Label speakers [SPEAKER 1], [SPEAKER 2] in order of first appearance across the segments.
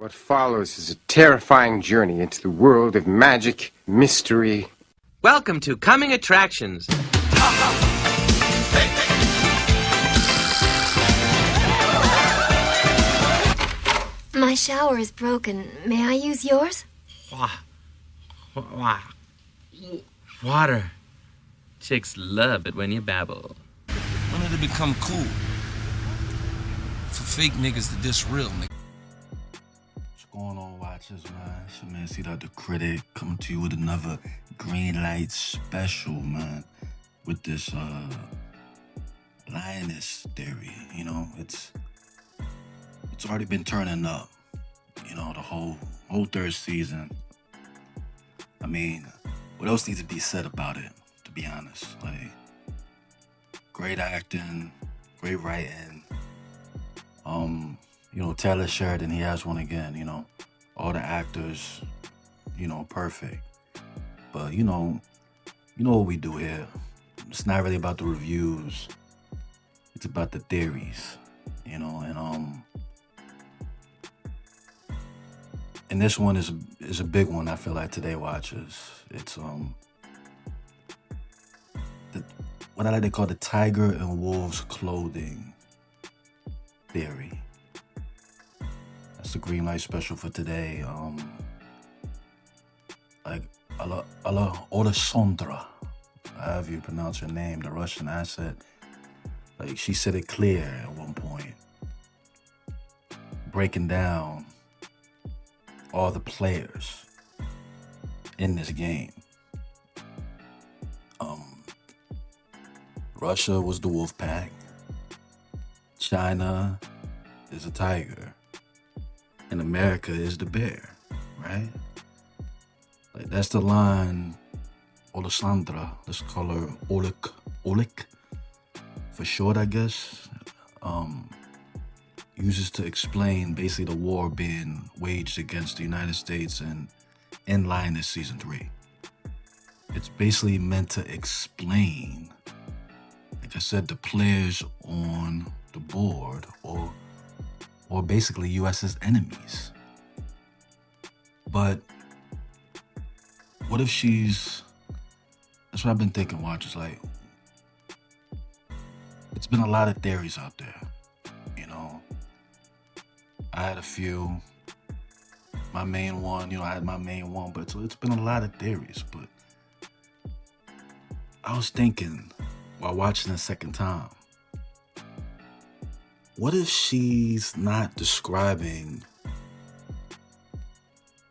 [SPEAKER 1] What follows is a terrifying journey into the world of magic, mystery.
[SPEAKER 2] Welcome to Coming Attractions.
[SPEAKER 3] My shower is broken. May I use yours?
[SPEAKER 4] Water. Chicks love it when you babble.
[SPEAKER 5] When did it become cool for fake niggas to diss real niggas?
[SPEAKER 6] What's going on, watchers, man? It's your man, See That the Critic, coming to you with another Greenlight special, man. With this Lioness theory, you know, it's already been turning up, you know, the whole third season. I mean, what else needs to be said about it, to be honest? Like, great acting, great writing. You know, Taylor Sheridan, he has one again, you know. All the actors, you know, perfect. But, you know what we do here. It's not really about the reviews. It's about the theories, you know, and this one is a big one, I feel like, today, watchers. It's what I like to call the tiger and wolf's clothing theory. That's the Greenlight special for today. Like Oleksandra, however you pronounce her name, the Russian asset. Like, she said it clear at one point, breaking down all the players in this game. Russia was the wolf pack. China is a tiger. And America is the bear, right? Like, that's the line Oleksandra, let's call her Olek for short, I guess, uses to explain basically the war being waged against the United States in Lioness Season 3. It's basically meant to explain, like I said, the players on the board or basically US's enemies. But what if that's what I've been thinking, watchers, like, it's been a lot of theories out there, you know. I had a few. My main one, I had my main one, but it's been a lot of theories. But I was thinking while watching the second time, what if she's not describing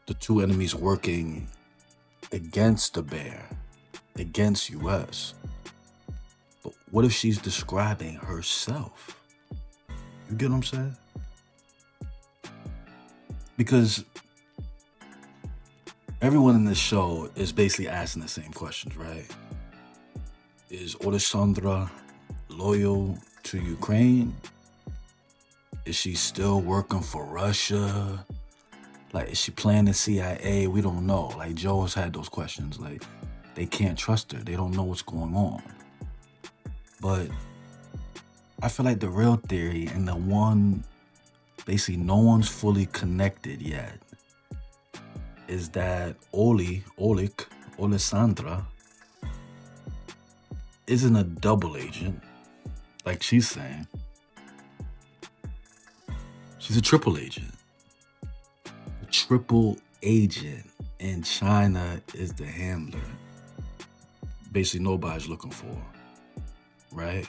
[SPEAKER 6] the two enemies working against the bear, against US? But what if she's describing herself? You get what I'm saying? Because everyone in this show is basically asking the same questions, right? Is Oleksandra loyal to Ukraine? Is she still working for Russia? Like, is she playing the CIA? We don't know. Like, Joe has had those questions. Like, they can't trust her. They don't know what's going on. But I feel like the real theory, and the one basically no one's fully connected yet, is that Oleksandra isn't a double agent, like she's saying. She's a triple agent. A triple agent, and China is the handler. Basically, nobody's looking for, right?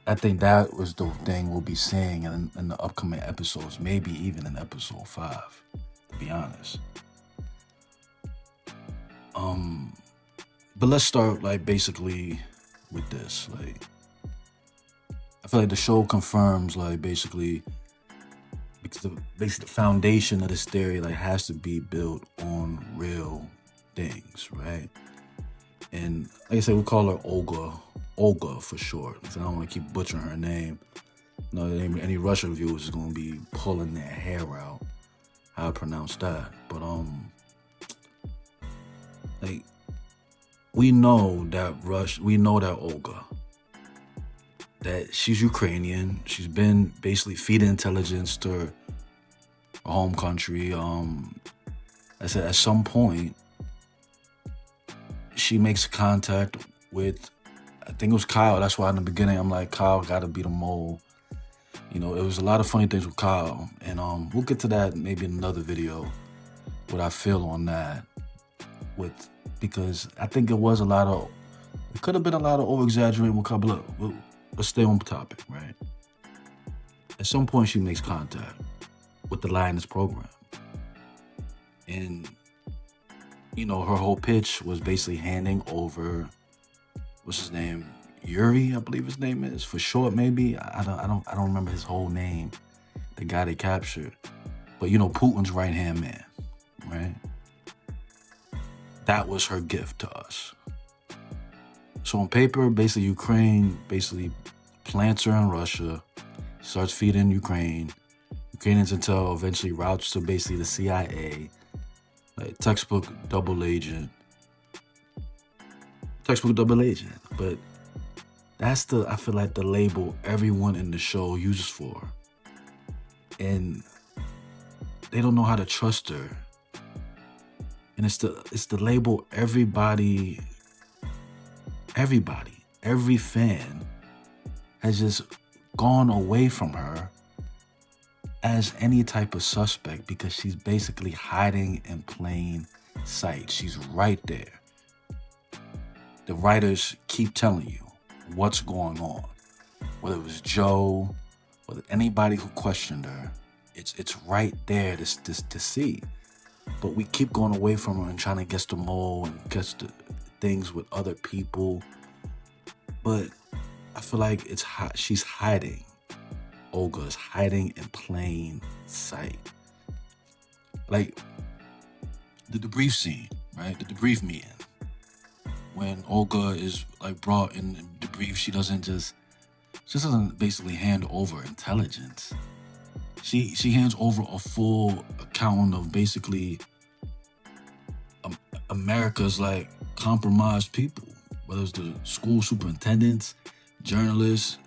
[SPEAKER 6] I think that was the thing we'll be seeing in the upcoming episodes, maybe even in episode 5, to be honest. But let's start, like, basically with this. Like, I feel like the show confirms, like, basically, because the foundation of this theory, like, has to be built on real things, right? And like I said, we call her Olga for short. So I don't want to keep butchering her name. No, any Russian viewers is going to be pulling their hair out how I pronounce that. But like, we know that Olga, that she's Ukrainian. She's been basically feeding intelligence to her home country. I said at some point she makes contact with, I think it was Kyle. That's why in the beginning I'm like, Kyle gotta be the mole. You know, it was a lot of funny things with Kyle, and we'll get to that maybe in another video. What I feel on that, because I think it could have been a lot of over exaggerating with Kyle. But look, let's stay on topic, right? At some point she makes contact with the Lioness program, and you know, her whole pitch was basically handing over, what's his name? Yuri, I believe his name is, for short, maybe. I don't remember his whole name, the guy they captured. But you know, Putin's right-hand man, right? That was her gift to us. So on paper, basically Ukraine basically plants her in Russia, starts feeding Ukraine. Ukrainians intel eventually routes to basically the CIA, like textbook double agent. But that's I feel like the label everyone in the show uses for her. And they don't know how to trust her. And it's the label every fan has just gone away from her as any type of suspect, because she's basically hiding in plain sight. She's right there. The writers keep telling you what's going on. Whether it was Joe, whether anybody who questioned her, it's right there to see. But we keep going away from her and trying to guess the mole and guess the things with other people. But I feel like she's hiding. Olga is hiding in plain sight. Like the debrief scene, right? The debrief meeting. When Olga is like brought in the debrief, she doesn't basically hand over intelligence. She hands over a full account of basically America's like compromised people, whether it's the school superintendents, journalists,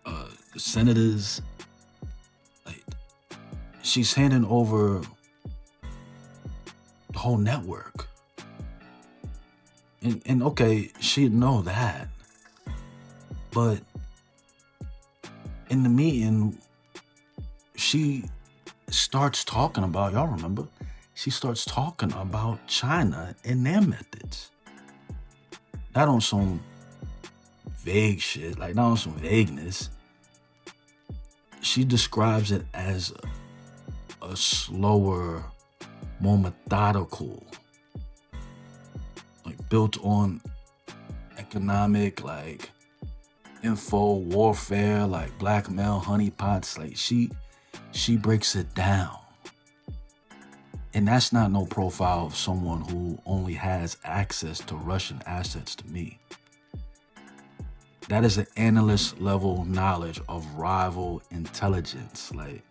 [SPEAKER 6] the senators. Like, she's handing over the whole network. And okay, she'd know that. But in the meeting, she starts talking about, y'all remember? She starts talking about China and their methods. Not on some vague shit, like not on some vagueness. She describes it as a slower, more methodical, like built on economic, like info warfare, like blackmail, honeypots. Like she breaks it down. And that's not no profile of someone who only has access to Russian assets to me. That is an analyst level knowledge of rival intelligence. Like,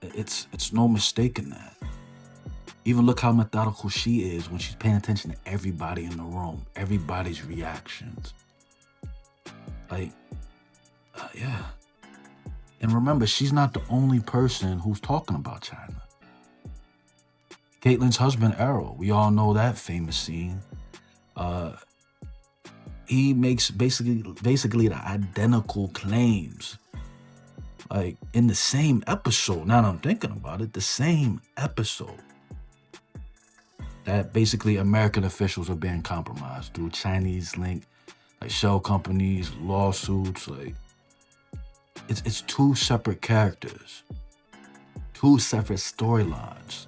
[SPEAKER 6] it's no mistaking that. Even look how methodical she is when she's paying attention to everybody in the room, everybody's reactions. Like, yeah. And remember, she's not the only person who's talking about China. Caitlyn's husband, Errol, we all know that famous scene. He makes basically the identical claims. Like, in the same episode, now that I'm thinking about it, the same episode. That basically American officials are being compromised through Chinese link, like shell companies, lawsuits. Like, it's two separate characters, two separate storylines,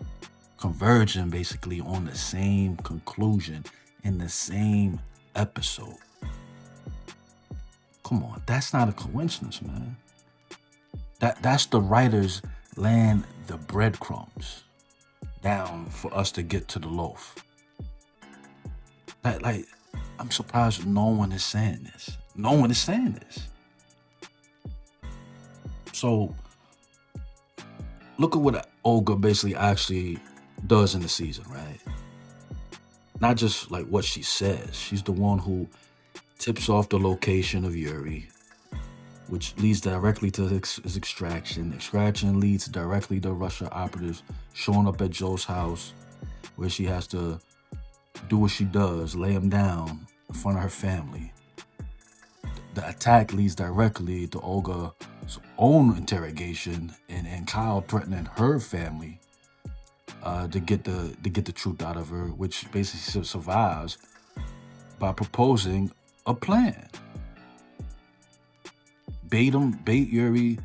[SPEAKER 6] converging basically on the same conclusion in the same episode. Come on, that's not a coincidence, man. That's the writers laying the breadcrumbs down for us to get to the loaf. Like, I'm surprised no one is saying this. No one is saying this. So, look at what Olga basically actually does in the season, right? Not just like what she says. She's the one who tips off the location of Yuri. which leads directly to his extraction. Extraction leads directly to Russia operatives showing up at Joe's house, where she has to do what she does, lay him down in front of her family. The attack leads directly to Olga's own interrogation and Kyle threatening her family to get the truth out of her, which basically survives by proposing a plan. Bait Yuri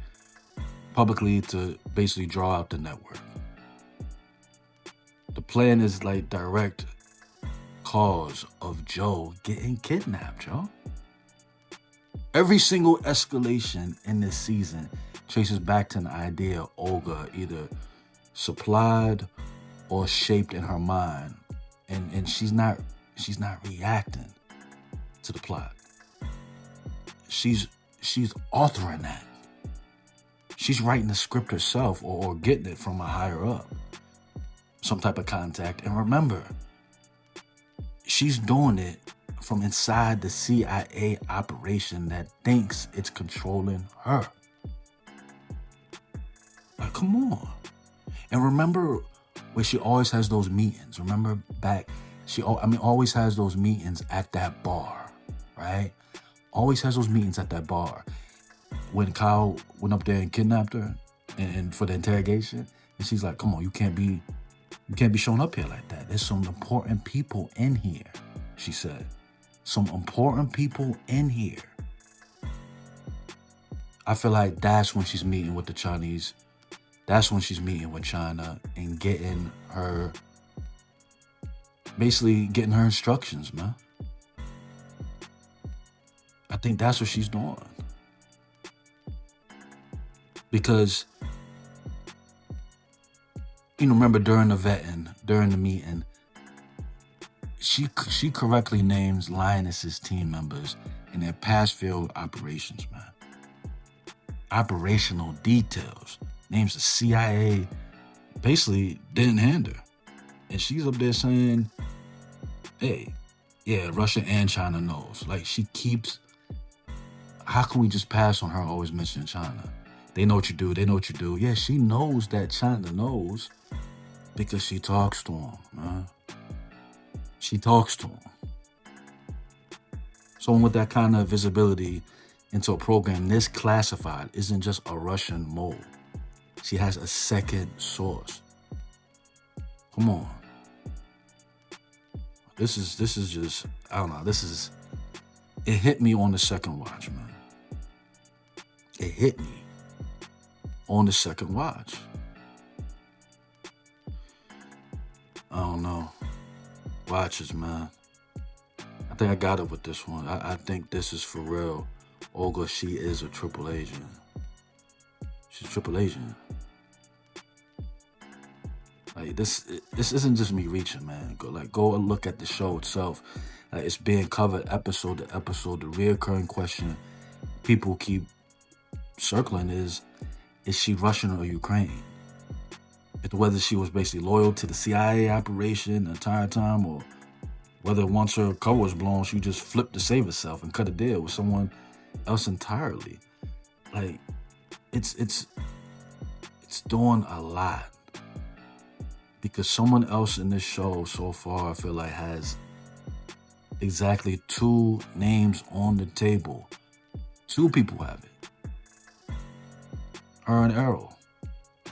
[SPEAKER 6] publicly to basically draw out the network. The plan is like direct cause of Joe getting kidnapped, y'all. Every single escalation in this season traces back to an idea Olga either supplied or shaped in her mind, and she's not reacting to the plot. She's authoring that. She's writing the script herself or getting it from a higher up, some type of contact. And remember, she's doing it from inside the CIA operation that thinks it's controlling her. Like, come on. And remember where she always has those meetings. Remember back, always has those meetings at that bar, right? Always has those meetings at that bar. When Kyle went up there and kidnapped her and for the interrogation, and she's like, come on, you can't be showing up here like that. There's some important people in here, she said. Some important people in here. I feel like that's when she's meeting with the Chinese. That's when she's meeting with China and getting her instructions, man. I think that's what she's doing. Because, remember during the meeting, she correctly names Lioness's team members in their past field operations, man. Operational details. Names the CIA basically didn't hand her. And she's up there saying, hey, yeah, Russia and China knows. Like, how can we just pass on her always mentioning China? They know what you do. Yeah, she knows that China knows because she talks to him, man. She talks to him. Someone with that kind of visibility into a program this classified isn't just a Russian mole. She has a second source. Come on. This is just, I don't know, it hit me on the second watch, man. It hit me on the second watch. I don't know. Watches, man. I think I got it with this one. I think this is for real. Olga, she is a triple agent. She's a triple agent. Like, this isn't just me reaching, man. Go and look at the show itself. It's being covered episode to episode. The reoccurring question people keep circling is she Russian or Ukraine? Whether she was basically loyal to the CIA operation the entire time, or whether once her cover was blown, she just flipped to save herself and cut a deal with someone else entirely. Like, it's doing a lot. Because someone else in this show so far, I feel like, has exactly two names on the table. Two people have it. Her and Errol.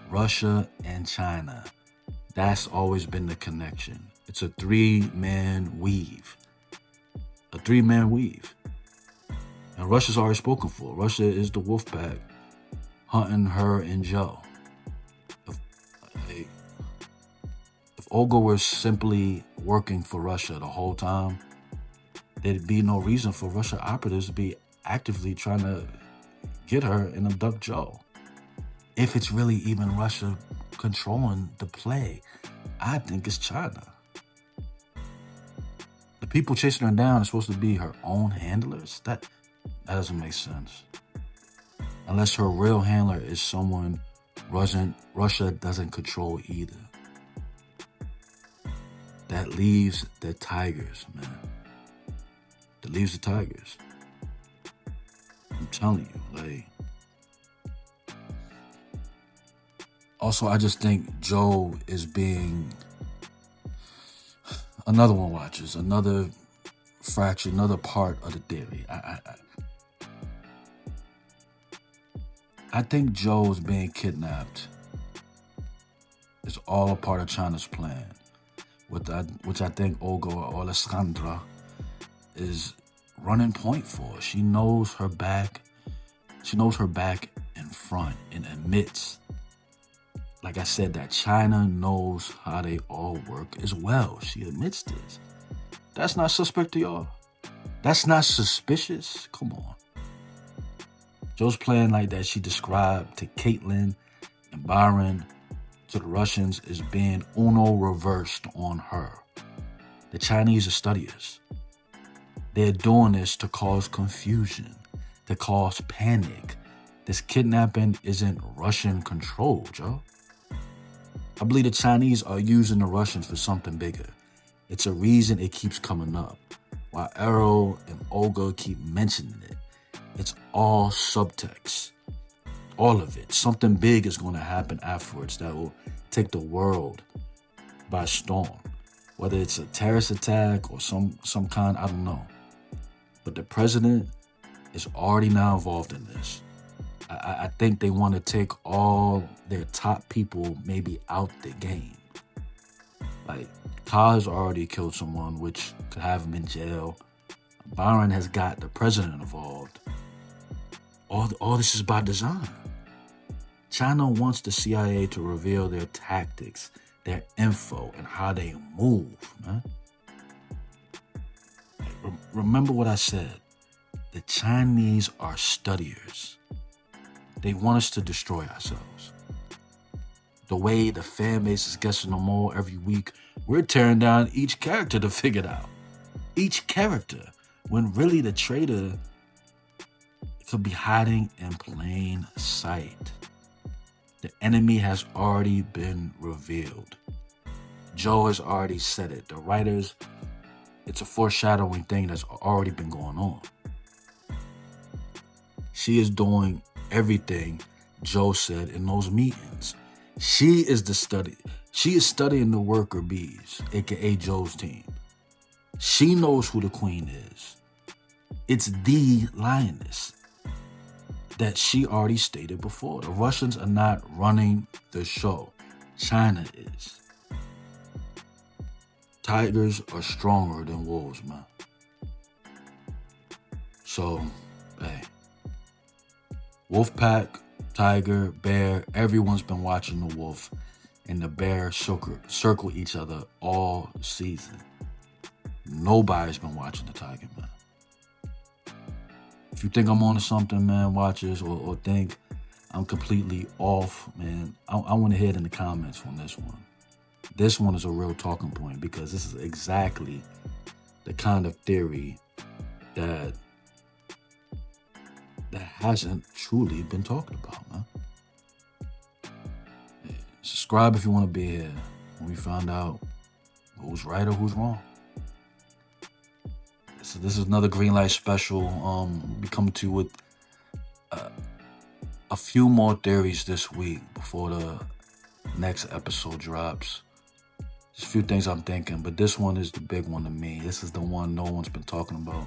[SPEAKER 6] Russia and China. That's always been the connection. It's a three-man weave. A three-man weave. And Russia's already spoken for. Russia is the wolf pack hunting her and Joe. If Olga were simply working for Russia the whole time, there'd be no reason for Russia operatives to be actively trying to get her and abduct Joe. If it's really even Russia controlling the play, I think it's China. The people chasing her down are supposed to be her own handlers? That doesn't make sense. Unless her real handler is someone Russia doesn't control either. That leaves the Tigers, man. That leaves the Tigers. I'm telling you, like. Also, I just think Joe is being another one watches, another fraction, another part of the theory. I think Joe's being kidnapped is all a part of China's plan, which I think Olga or Oleksandra is running point for. She knows her back. She knows her back and front and admits, like I said, that China knows how they all work as well. She admits this. That's not suspect to y'all. That's not suspicious. Come on. Joe's plan like that she described to Caitlin and Byron to the Russians is being Uno reversed on her. The Chinese are studiers. They're doing this to cause confusion, to cause panic. This kidnapping isn't Russian controlled, Joe. I believe the Chinese are using the Russians for something bigger. It's a reason it keeps coming up. While Arrow and Olga keep mentioning it, it's all subtext. All of it. Something big is going to happen afterwards that will take the world by storm. Whether it's a terrorist attack or some kind, I don't know. But the president is already now involved in this. I think they want to take all their top people maybe out the game. Like, Kyle has already killed someone, which could have him in jail. Byron has got the president involved. All this is by design. China wants the CIA to reveal their tactics, their info, and how they move, man. Remember what I said. The Chinese are studiers. They want us to destroy ourselves. The way the fan base is guessing them all every week, we're tearing down each character to figure it out. Each character, when really the traitor could be hiding in plain sight. The enemy has already been revealed. Joe has already said it. The writers, it's a foreshadowing thing that's already been going on. She is doing everything Joe said in those meetings. She is studying the worker bees, aka Joe's team. She knows who the queen is. It's the Lioness that she already stated before. The Russians are not running the show. China is. Tigers are stronger than wolves, man. So, hey. Wolf pack, tiger, bear, everyone's been watching the wolf and the bear circle each other all season. Nobody's been watching the tiger, man. If you think I'm onto something, man, watchers, or think I'm completely off, man, I want to hear it in the comments on this one. This one is a real talking point because this is exactly the kind of theory that hasn't truly been talked about, man. Yeah, subscribe if you want to be here when we find out who's right or who's wrong. So this is another Greenlight special. We'll be coming to you with a few more theories this week before the next episode drops. Just a few things I'm thinking, but this one is the big one to me. This is the one no one's been talking about.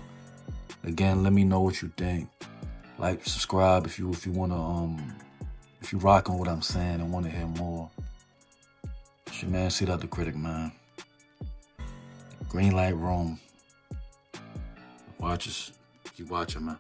[SPEAKER 6] Again, let me know what you think. Like, subscribe if you wanna if you rocking what I'm saying and want to hear more. It's your man, the Critic, man. Greenlight Room. Watch us. Keep watching, man.